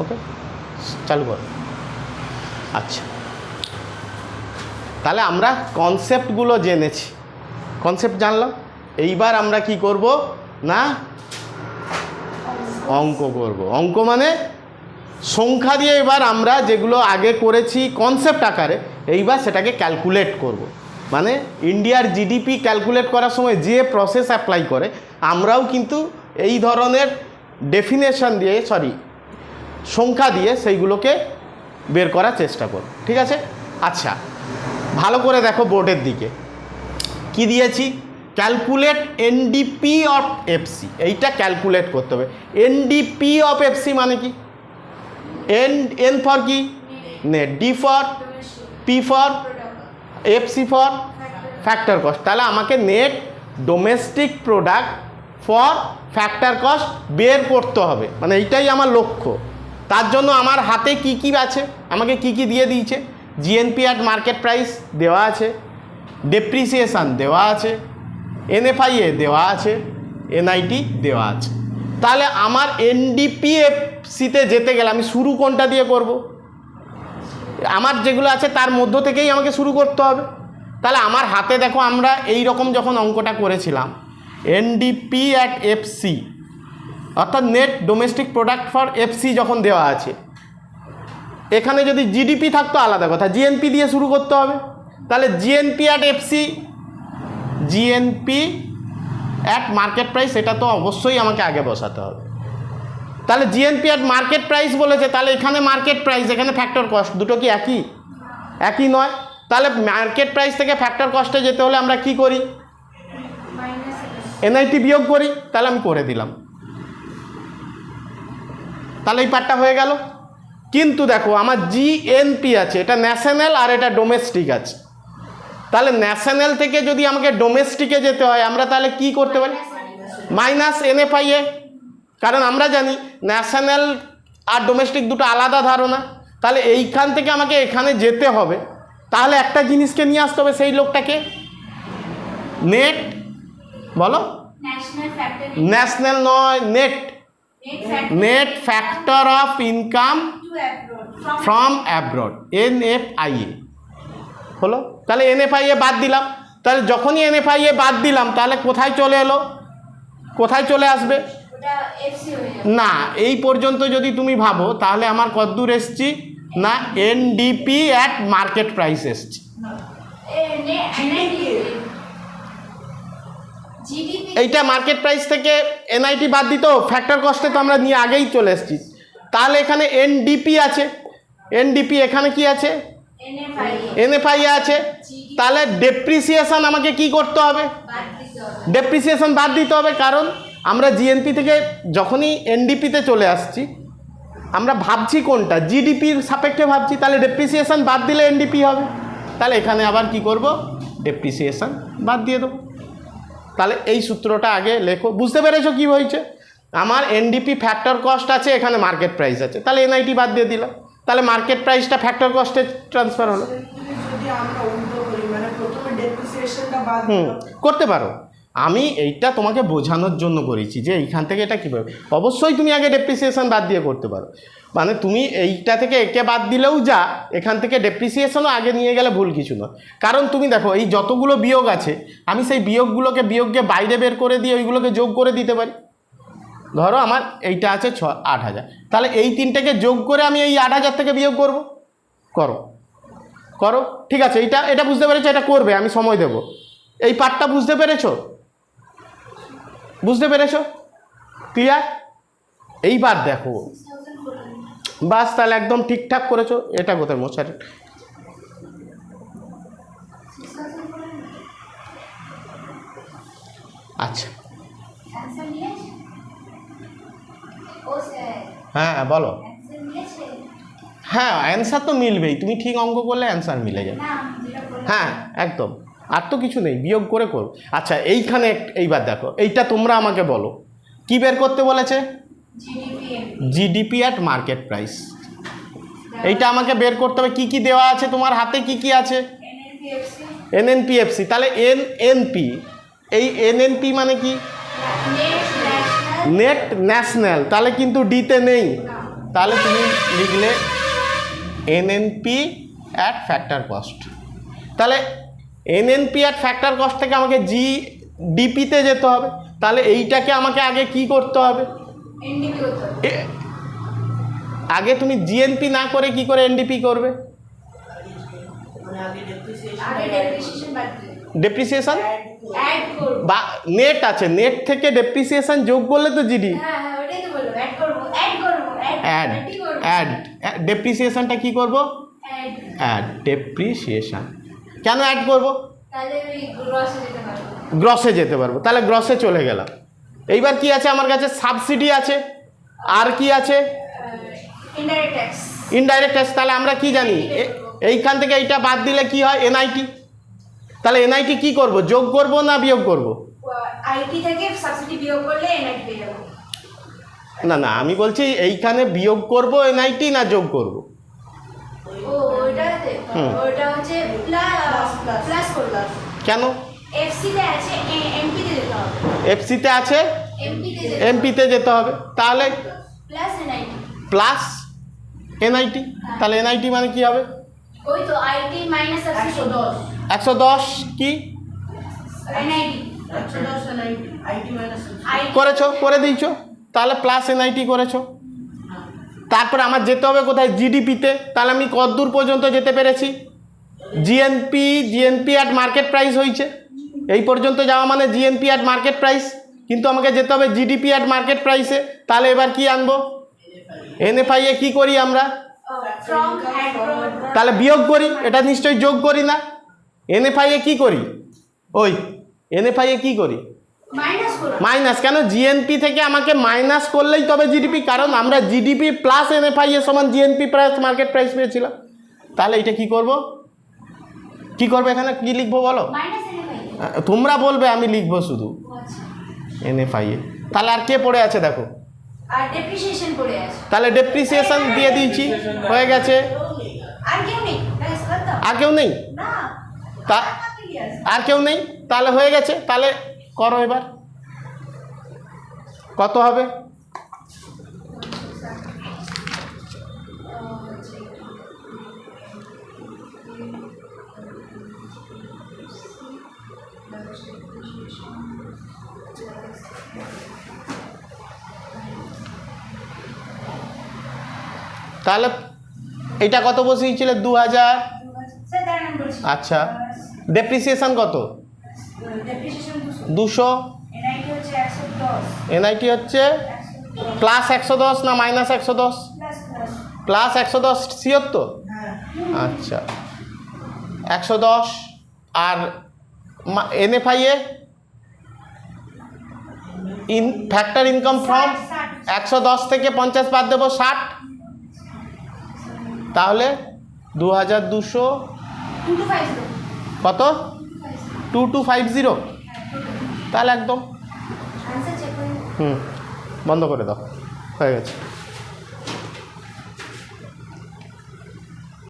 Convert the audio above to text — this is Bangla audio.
ওকে, চালু করো। আচ্ছা, তাহলে আমরা কনসেপ্টগুলো জেনেছি, কনসেপ্ট জানলাম। এইবার আমরা কি করব না অঙ্ক করব। অঙ্ক মানে সংখ্যা দিয়ে এবার আমরা যেগুলো আগে করেছি কনসেপ্ট আকারে, এইবার সেটাকে ক্যালকুলেট করব। মানে ইন্ডিয়ার জিডিপি ক্যালকুলেট করার সময় যে প্রসেস অ্যাপ্লাই করে, আমরাও কিন্তু এই ধরনের ডেফিনেশন দিয়ে সংখ্যা দিয়ে সেইগুলোকে বের করার চেষ্টা করব। ঠিক আছে? আচ্ছা, ভালো করে দেখো বোর্ডের দিকে কি দিয়েছি, ক্যালকুলেট এনডিপি অফ এফসি। এইটা ক্যালকুলেট করতে হবে। এনডিপি অফ এফসি মানে কি? এন ফর কি? Net, D for, P for, FC for factor cost. তাহলে আমাকে net domestic product for factor cost বের করতে হবে, মানে এইটাই আমার লক্ষ্য। তার জন্য আমার হাতে কি কি আছে, আমাকে কি কি দিয়ে দিয়েছে, জিএনপি অ্যাট মার্কেট প্রাইস দেওয়া আছে, ডেপ্রিসিয়েশান দেওয়া আছে, এনএফআইএ দেওয়া আছে, এনআইটি দেওয়া আছে। তাহলে আমার এনডিপিএফসিতে যেতে গেলে আমি শুরু কোনটা দিয়ে করব? আমার যেগুলো আছে তার মধ্য থেকেই আমাকে শুরু করতে হবে। তাহলে আমার হাতে দেখো, আমরা এই রকম যখন অঙ্কটা করেছিলাম, এনডিপি অ্যাট এফসি অর্থাৎ net domestic product for FC যখন দেওয়া আছে, এখানে যদি জিডিপি থাকতো আলাদা কথা, জিএনপি দিয়ে শুরু করতে হবে। তাহলে GNP at FC, GNP at market price, এটা তো অবশ্যই আমাকে আগে বসাতে হবে। তাহলে জিএনপি অ্যাট মার্কেট প্রাইস বলেছে, তাহলে এখানে মার্কেট প্রাইস, এখানে ফ্যাক্টর কস্ট, দুটো কি একই? একই নয়। তাহলে মার্কেট প্রাইস থেকে ফ্যাক্টর কস্টে যেতে হলে আমরা কি করি? এনআইটি বিয়োগ করি। তাহলে আমি করে দিলাম, তাহলে এই পার্টটা হয়ে গেল। কিন্তু দেখো আমার জিএনপি আছে, এটা ন্যাশনাল আর এটা ডোমেস্টিক আছে। তাহলে ন্যাশনাল থেকে যদি আমাকে ডোমেস্টিকে যেতে হয়, আমরা তাহলে কি করতে পারি? মাইনাস এনএফআইএ। কারণ আমরা জানি ন্যাশনাল আর ডোমেস্টিক দুটো আলাদা ধারণা। তাহলে এইখান থেকে আমাকে এখানে যেতে হবে, তাহলে একটা জিনিসকে নিয়ে আসতে হবে, সেই লোকটাকে নেট, বলো ন্যাশনাল নয়, net, net factor of income from abroad, NFIA হলো। তাহলে এনএফআইএ বাদ দিলাম। তাহলে যখনই এনএফআইএ বাদ দিলাম, তাহলে কোথায় চলে এলো, কোথায় চলে আসবে? না, এই পর্যন্ত যদি তুমি ভাবো, তাহলে আমার কতদূর এসছি না, এনডিপি অ্যাট মার্কেট প্রাইস এসছি। এইটা মার্কেট প্রাইস থেকে এনআইটি বাদ দিত, ফ্যাক্টর কস্টে তো আমরা নিয়ে আগেই চলে এসেছি। তাহলে এখানে এনডিপি আছে, এনডিপি এখানে কি আছে? এনএফআইএ আছে। তাহলে ডেপ্রিসিয়েশন আমাকে কি করতে হবে? ডেপ্রিসিয়েশন বাদ দিতে হবে। কারণ আমরা জিএনপি থেকে যখনই এনডিপিতে চলে আসছি, আমরা ভাবছি কোনটা? জিডিপির সাপেক্ষে ভাবছি। তাহলে ডেপ্রিসিয়েশন বাদ দিলে এনডিপি হবে। তাহলে এখানে আবার কি করব? ডেপ্রিসিয়েশন বাদ দিয়ে দেবো। তাহলে এই সূত্রটা আগে লেখো। বুঝতে পেরেছো কি হয়েছে? আমার এনডিপি ফ্যাক্টর কস্ট আছে, এখানে মার্কেট প্রাইস আছে, তাহলে এনআইটি বাদ দিয়ে দিলাম। তাহলে মার্কেট প্রাইসটা ফ্যাক্টর কস্টে ট্রান্সফার হলো। করতে পারো। আমি এইটা তোমাকে বোঝানোর জন্য করেছি যে এইখান থেকে এটা কীভাবে। অবশ্যই তুমি আগে ডেপ্রিসিয়েশন বাদ দিয়ে করতে পারো। মানে তুমি এইটা থেকে একে বাদ দিলেও যা, এখান থেকে ডেপ্রিসিয়েশনও আগে নিয়ে গেলে ভুল কিছু নয়। কারণ তুমি দেখো, এই যতগুলো বিয়োগ আছে, আমি সেই বিয়োগগুলোকে বাইরে বের করে দিয়ে ওইগুলোকে যোগ করে দিতে পারি। ধরো আমার এইটা আছে 8,000, তাহলে এই তিনটাকে যোগ করে আমি এই 8,000 থেকে বিয়োগ করব। করো করো, ঠিক আছে। এটা বুঝতে পেরেছো? এটা করবে, আমি সময় দেব। এই পার্টটা বুঝতে পেরেছো? বুঝতে পেরেছো? ক্লিয়ার? এইবার দেখো, বাস, তাহলে একদম ঠিকঠাক করেছো। এটা কোথায় মশার? আচ্ছা, হ্যাঁ বলো। হ্যাঁ, অ্যান্সার তো মিলবেই। তুমি ঠিক অঙ্ক করলে অ্যান্সার মিলে যাবে। হ্যাঁ একদম, আর তো কিছু নেই, বিয়োগ করে করো। আচ্ছা, এইখানে এইবার দেখো, এইটা তোমরা আমাকে বলো কি বের করতে বলেছে? GDP at market price. এইটা আমাকে বের করতে হবে। কি কি দেওয়া আছে তোমার হাতে? কি কি আছে? এনএনপিএফসি। তাহলে এনএনপি, এই এনএনপি মানে কি? Net national. তাহলে কিন্তু ডিতে নেই, তাহলে তুমি লিখলে এনএনপি অ্যাট ফ্যাক্টর কস্ট। তাহলে এনএনপি অ্যাট ফ্যাক্টর কস্ট থেকে আমাকে জিডিপিতে যেতে হবে। তাহলে এইটাকে আমাকে আগে কি করতে হবে? আগে তুমি জিএনপি না করে কি করে এনডিপি করবে? ডেপ্রিসিয়েশন বা নেট আছে, নেট থেকে ডেপ্রিসিয়েশন যোগ করলে তো জিডি। অ্যাড অ্যাড ডেপ্রিসিয়েশনটা কি করব? Add depreciation. কেন অ্যাড করব? গ্রসে যেতে পারবো। তাহলে গ্রসে চলে গেলাম। এইবার কি আছে আমার কাছে? সাবসিডি আছে, আর কি আছে? Indirect tax. তাহলে আমরা কি জানি? এইখান থেকে এইটা বাদ দিলে কি হয়? এনআইটি। তাহলে এনআইটি কি করব? যোগ করব না বিয়োগ করব? আইটি থেকে সাবসিডি বিয়োগ করলে এনআইটি পেয়ে যাব। না না, আমি বলছি এইখানে বিয়োগ করব এনআইটি না যোগ করব? ও ওইটাতে ওইটা হচ্ছে প্লাস করব। কেন? এফসি তে আছে, এমপি তে যেতে হবে। এফসি তে আছে, এমপি তে যেতে হবে। তাহলে প্লাস এনআইটি। Plus NIT. তাহলে এনআইটি মানে কি হবে? ওই তো আইটি মাইনাস 110 110 কি এনআইটি 110 এনআইটি আইটি মাইনাস করেছো, করে দিয়েছো। তাহলে প্লাস এনআইটি করেছো। তারপর আমার যেতে হবে কোথায়? জিডিপিতে। তাহলে আমি কতদূর পর্যন্ত যেতে পেরেছি? জিএনপি অ্যাট মার্কেট প্রাইস হয়েছে, এই পর্যন্ত যাওয়া মানে জিএনপি অ্যাট মার্কেট প্রাইস। কিন্তু আমাকে যেতে হবে জিডিপি অ্যাট মার্কেট প্রাইসে। তাহলে এবার কি আনবো? এনএফআই এ কি করি আমরা? ফ্রম অ্যাড তাহলে বিয়োগ করি, এটা নিশ্চয়ই যোগ করি না। এনএফআই এ কি করি? ওই এনএফআই এ কি করি? মাইনাস করব। মাইনাস। কেন? জিএনপি থেকে আমাকে মাইনাস করলেই তবে জিডিপি, কারণ আমরা জিডিপি প্লাস এনএফআই এর সমান জিএনপি প্লাস মার্কেট প্রাইস পেয়েছিলাম। তাহলে এটা কি করব? কি করবে এখানে? কি লিখবো বলো? Minus NIT. তোমরা বলবে, আমি লিখবো শুধু আচ্ছা। এনএফআই এ। তাহলে আর কে পড়ে আছে দেখো? আর ডেপ্রিসিয়েশন পড়ে আছে। তাহলে ডেপ্রিসিয়েশন দিয়ে দিয়েছি, হয়ে গেছে। আর কেউ নেই? ব্যাস খতম। আর কেউ নেই? না। তা আর কেউ নেই, তাহলে হয়ে গেছে। তাহলে করো এবার, কত হবে? তাহলে এটা কত বসিয়েছিল? 2000। স্যার দাঁড়ান বলছি। আচ্ছা, ডেপ্রিসিয়েশন কত? ডেপ্রিসিয়েশন 200। এনআইটি হচ্ছে 110 এনআইটি হচ্ছে প্লাস 110 না minus 110? Plus plus plus 110 sure তো? হ্যাঁ আচ্ছা 110। আর NFI A factor income from 110 থেকে 50 বাদ দেবো 60। তাহলে 2200 2250 কত? 2250। তাহলে একদম आंसर चेक करें। বন্ধ করে দাও, হয়ে গেছে।